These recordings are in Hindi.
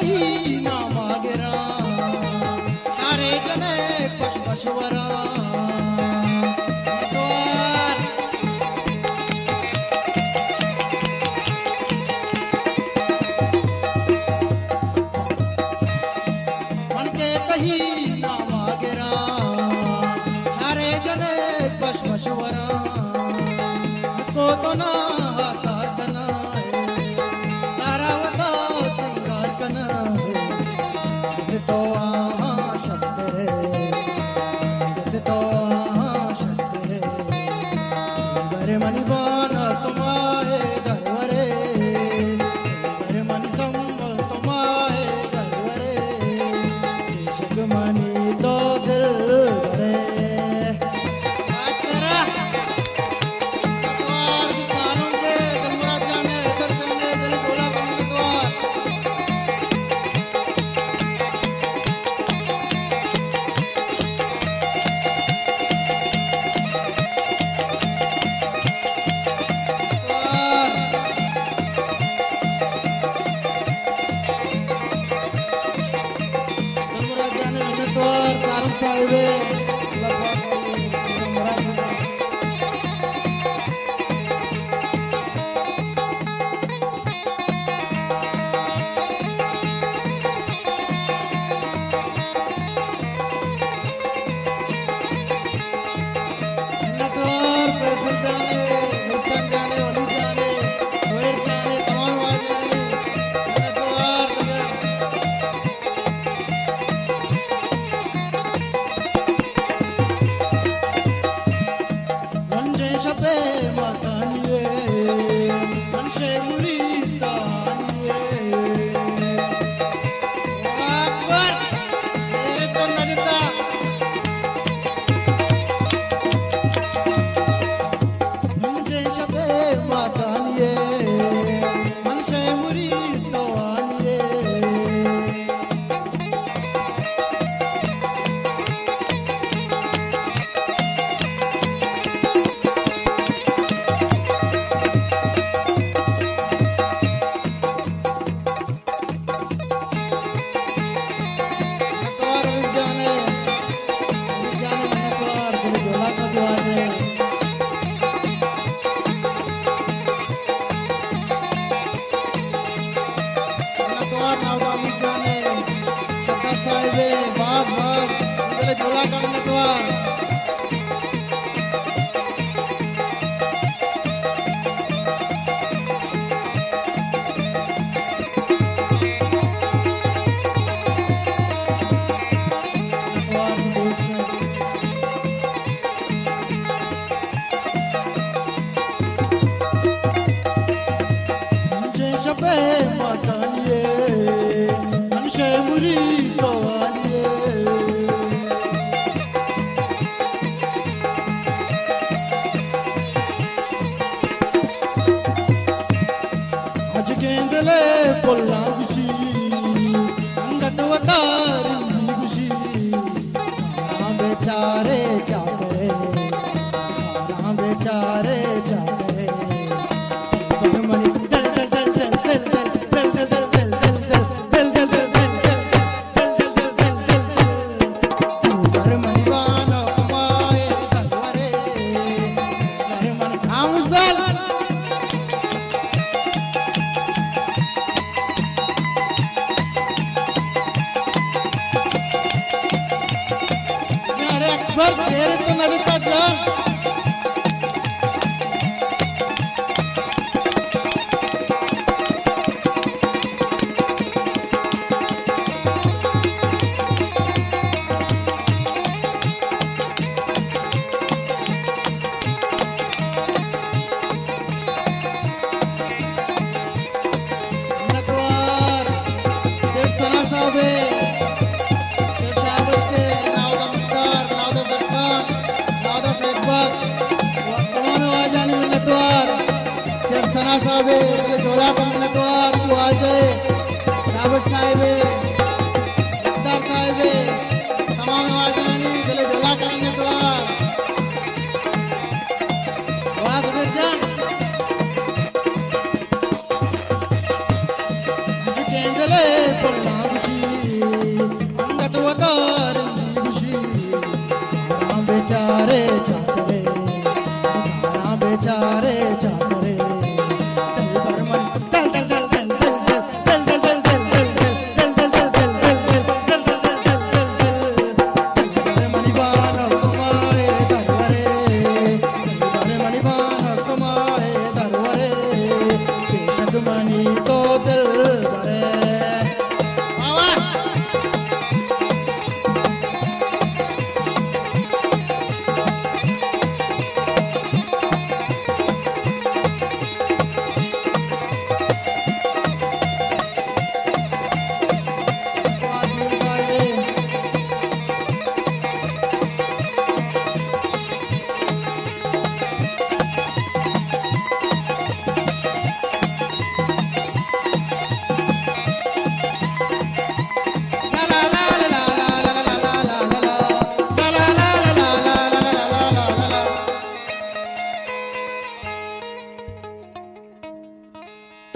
कही ना मागेरा सारे जने पशवरा मन के कही ना मागेरा सारे जने पशवरा को तो ना मणिबान तुम्हारे घरवरे घर मन तुम्हारे घरवरे सुगमनी तो दिल भरे बेचारे चारे बेचारे चारे तेरे तो नगता जान साहब जोड़ा बनने तो तू आ जाए रावत साहब सरदार साहब तमाम आजानी गले जोड़ा करने तो वाह बुजुर्ग आज केंद्र ले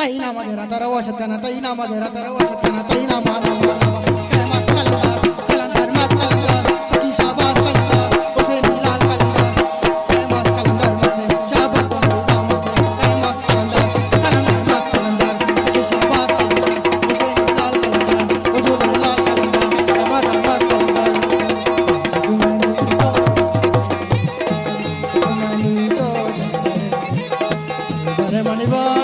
तैना मध्ये राहता वशतना तैना मध्ये राहता वशतना तैना माना काय मस्त कलंदर कलंदर मस्त कलंदर की शाबाश कलंदर उसे नीलाल कलंदर काय मस्त कलंदर मध्ये शाबाश कलंदर मध्ये काय मस्त कलंदर कलंदर मस्त कलंदर की शाबाश कलंदर उसे नीलाल कलंदर उसे नीलाल कलंदर हमारा मस्त कलंदर Mani